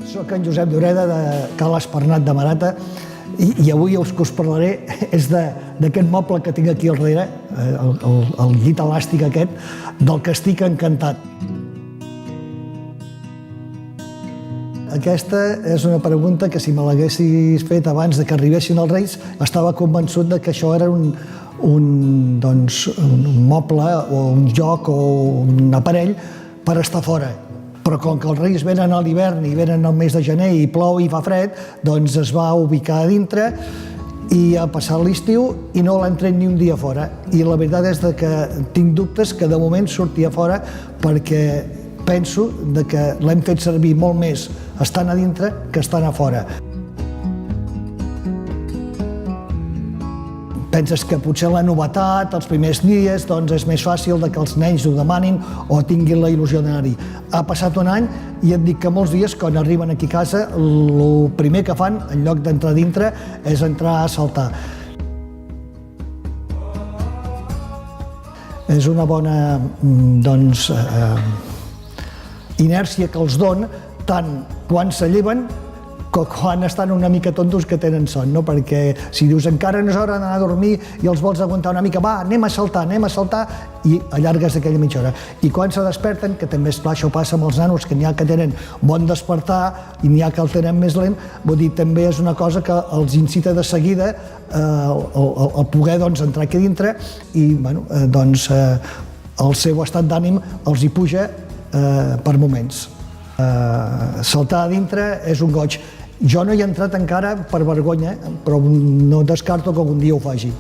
Soc en Josep Lloreda, de Cal Espernat de Marata, i avui el que us parlaré és d'aquest moble que tinc aquí al darrere, el llit elàstic aquest, del que estic encantat. Aquesta és una pregunta que si me l'haguessis fet abans de que arribessin els Reis, estava convençut que això era un moble o un joc o un aparell per estar fora. Però com que els Reis venen a l'hivern i venen al mes de gener i plou i fa fred, doncs es va ubicar a dintre i ha passat l'estiu i no l'hem tret ni un dia fora. I la veritat és que tinc dubtes que de moment surti a fora perquè penso que l'hem fet servir molt més estant a dintre que estant a fora. Penses que potser la novetat, els primers dies, doncs és més fàcil que els nens ho demanin o tinguin la il·lusió d'anar-hi. Ha passat un any i et dic que molts dies, quan arriben aquí a casa, el primer que fan, en lloc d'entrar dintre, és entrar a saltar. És una bona, inèrcia que els don, tant quan s'alleven com quan estan una mica tontos que tenen son, no? Perquè si dius encara no és hora d'anar a dormir i els vols aguantar una mica, va, anem a saltar, i allargues aquella mitja hora. I quan se desperten, que també és clar, això passa amb els nanos, que n'hi ha que tenen bon despertar i n'hi ha que el tenen més lent, vull dir, també és una cosa que els incita de seguida a poder entrar aquí dintre i el seu estat d'ànim els hi puja per moments. Saltar a dintre és un goig. Jo no hi he entrat encara per vergonya, però no descarto que algun dia ho faci.